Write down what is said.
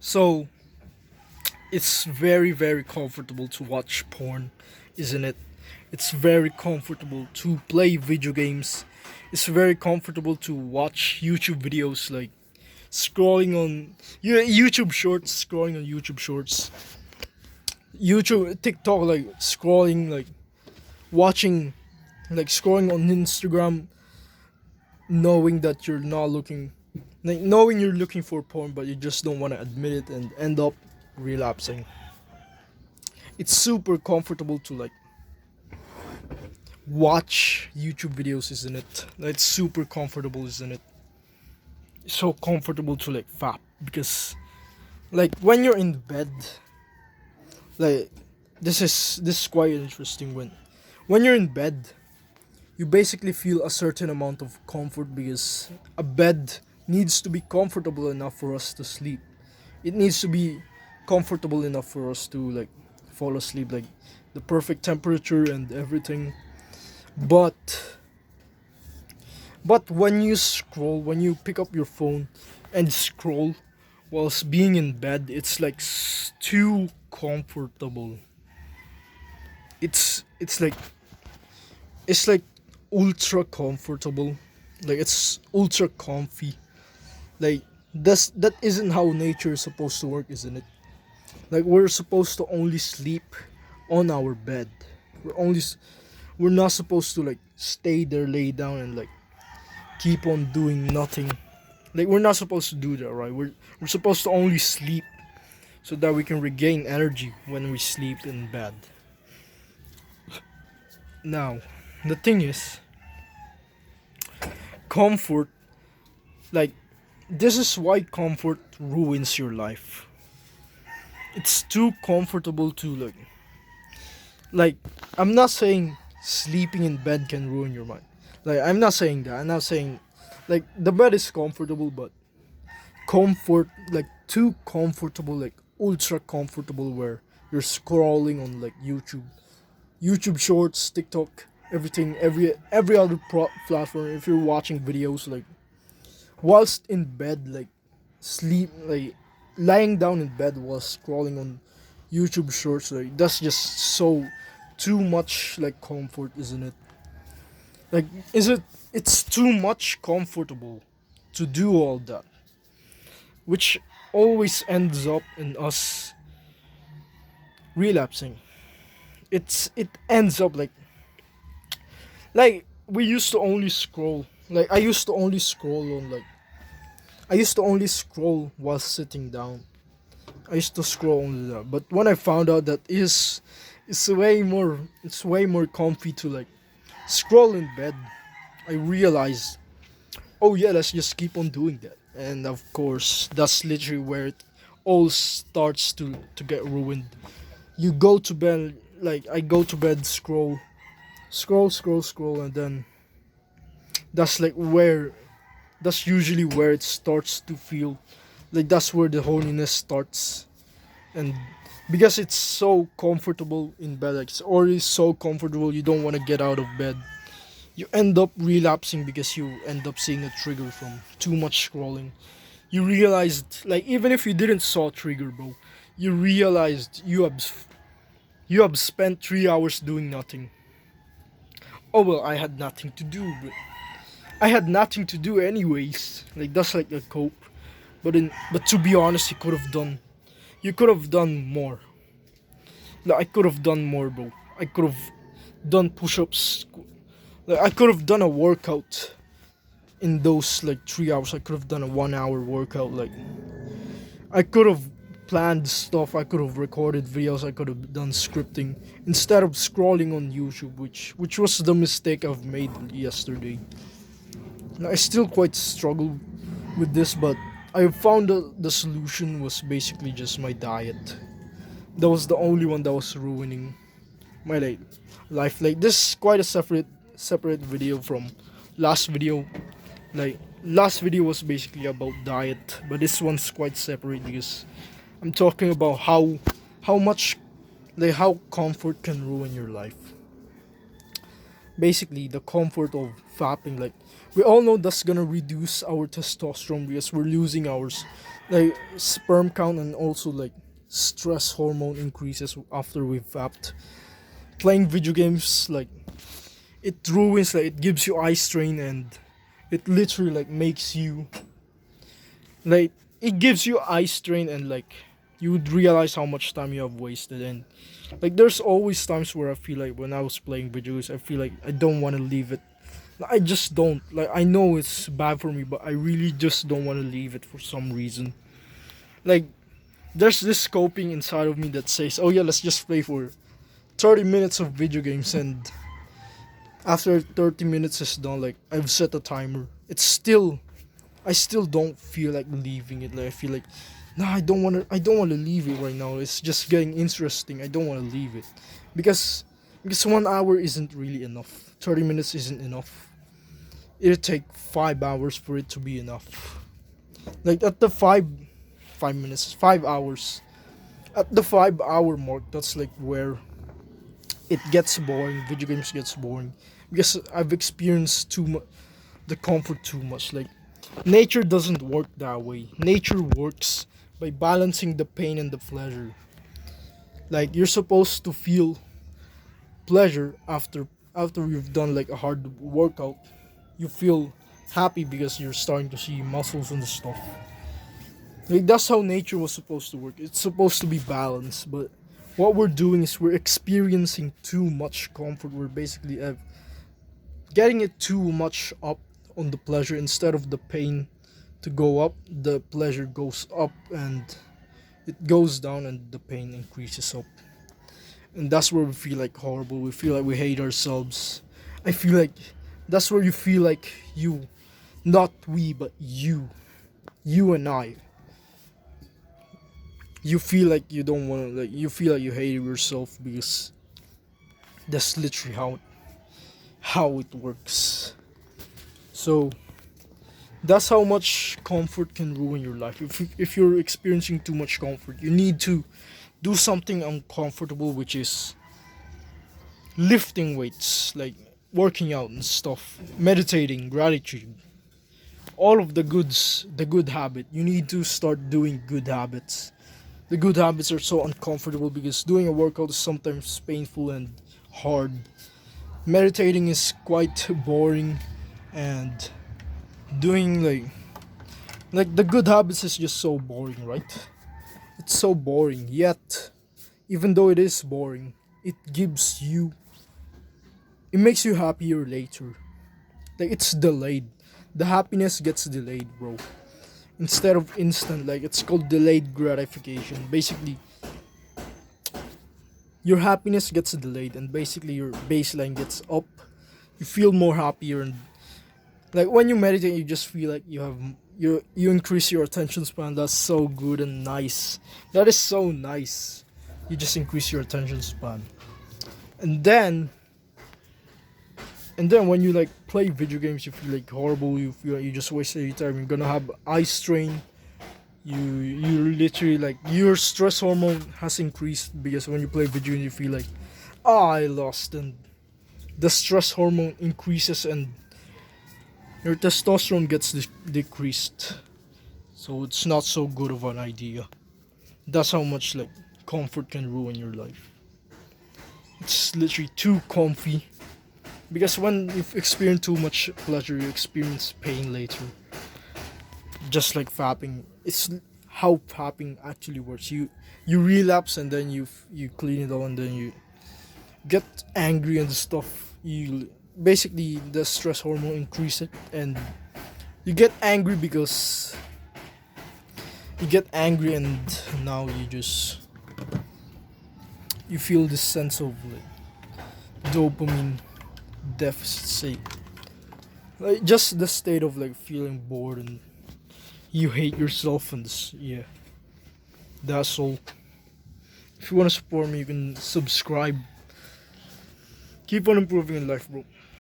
So it's very, very comfortable to watch porn, isn't it? It's very comfortable to play video games. It's very comfortable to watch YouTube videos, like scrolling on YouTube Shorts, scrolling on YouTube Shorts, YouTube, TikTok, like scrolling, like watching, like scrolling on Instagram, knowing that you're not looking, like knowing you're looking for porn, but you just don't want to admit it and end up relapsing. It's super comfortable to like watch YouTube videos, isn't it? Like, it's super comfortable, isn't it? It's so comfortable to like fap because like when you're in bed, like this is quite interesting. When you're in bed, you basically feel a certain amount of comfort because a bed needs to be comfortable enough for us to sleep. It needs to be comfortable enough for us to like fall asleep, like the perfect temperature and everything. But when you scroll, when you pick up your phone and scroll whilst being in bed, it's like too comfortable. It's it's like ultra comfortable. Like it's ultra comfy. Like that isn't how nature is supposed to work, isn't it? Like we're supposed to only sleep on our bed. We're only we're not supposed to like stay there, lay down, and like keep on doing nothing. Like we're not supposed to do that, right? We're supposed to only sleep so that we can regain energy when we sleep in bed. Now, the thing is, comfort, like this is why comfort ruins your life. It's too comfortable to like I'm not saying sleeping in bed can ruin your mind. Like I'm not saying that. I'm not saying like the bed is comfortable, but comfort, like too comfortable, like ultra comfortable, where you're scrolling on like YouTube Shorts, TikTok, everything, every other platform. If you're watching videos like whilst in bed, like sleep, like lying down in bed while scrolling on YouTube Shorts, like that's just so too much like comfort, isn't it? Like, is it? It's too much comfortable to do all that, which always ends up in us relapsing. It ends up like we used to only scroll. Like I used to only scroll while sitting down. I used to scroll only that. But when I found out that it's way more comfy to like scroll in bed, I realized, oh yeah, let's just keep on doing that. And of course, that's literally where it all starts to get ruined. You go to bed, like I go to bed, scroll, and then that's like where that's usually where it starts to feel like that's where the horniness starts. And because it's so comfortable in bed, like it's already so comfortable, you don't want to get out of bed. You end up relapsing because you end up seeing a trigger from too much scrolling. You realized, like, even if you didn't saw trigger, bro, you realized you have spent 3 hours doing nothing. Oh well, I had nothing to do, but I had nothing to do anyways. Like that's like a cope. But to be honest, you could have done more. Like I could have done more, bro. I could have done push-ups. Like I could have done a workout in those like 3 hours. I could have done a 1 hour workout. Like I could have planned stuff. I could have recorded videos. I could have done scripting instead of scrolling on YouTube, which was the mistake I've made yesterday. I still quite struggle with this, but I found the solution was basically just my diet. That was the only one that was ruining my like life. Like this is quite a separate video from last video. Like last video was basically about diet, but this one's quite separate because I'm talking about how much like how comfort can ruin your life. Basically the comfort of fapping, like we all know that's gonna reduce our testosterone because we're losing ours. Like sperm count and also like stress hormone increases after we've vapped. Playing video games, like it ruins, like it gives you eye strain, and it literally like makes you like it gives you eye strain, and like you would realize how much time you have wasted. And like there's always times where I feel like when I was playing video games, I feel like I don't want to leave it. I just don't. Like I know it's bad for me, but I really just don't want to leave it for some reason. Like there's this coping inside of me that says, "Oh yeah, let's just play for 30 minutes of video games," and after 30 minutes is done, like I've set a timer. I still don't feel like leaving it. Like I feel like, no, I don't want to leave it right now. It's just getting interesting. I don't want to leave it because 1 hour isn't really enough. 30 minutes isn't enough. It'll take 5 hours for it to be enough. Like at the 5 minutes, 5 hours. At the 5 hour mark, that's like where it gets boring. Video games gets boring because I've experienced the comfort too much. Like nature doesn't work that way. Nature works by balancing the pain and the pleasure. Like you're supposed to feel pleasure after you've done like a hard workout. You feel happy because you're starting to see muscles and stuff. Like that's how nature was supposed to work. It's supposed to be balanced, but what we're doing is we're experiencing too much comfort. We're basically getting it too much up on the pleasure instead of the pain to go up. The pleasure goes up and it goes down, and the pain increases up. And that's where we feel like horrible. We feel like we hate ourselves. I feel like that's where you feel like you, not we, but you and I. You feel like you don't want to, like you feel like you hate yourself because that's literally how it works. So that's how much comfort can ruin your life. If you're experiencing too much comfort, you need to do something uncomfortable, which is lifting weights, like working out and stuff, meditating, gratitude, all of the good habit. You need to start doing good habits. The good habits are so uncomfortable because doing a workout is sometimes painful and hard. Meditating is quite boring, and doing like the good habits is just so boring, right? It's so boring. Yet, even though it is boring, it gives you it makes you happier later. Like it's delayed. The happiness gets delayed, bro. Instead of instant, like it's called delayed gratification. Basically, your happiness gets delayed and basically your baseline gets up. You feel more happier, and like when you meditate you just feel like you increase your attention span. That's so good and nice. That is so nice. You just increase your attention span. And then when you like play video games you feel like horrible. You feel like you just wasted your time. You're gonna have eye strain. You literally like your stress hormone has increased because when you play video games you feel like, oh, I lost, and the stress hormone increases and your testosterone gets decreased. So it's not so good of an idea. That's how much like comfort can ruin your life. It's literally too comfy. Because when you've experienced too much pleasure, you experience pain later. Just like fapping, it's how fapping actually works. You relapse and then you clean it all, and then you get angry and stuff. You basically the stress hormone increases, and you get angry because you get angry, and now you feel this sense of like dopamine deficit state. Like just the state of like feeling bored and you hate yourself, and yeah, that's all. If you want to support me, you can subscribe. Keep on improving in life, bro.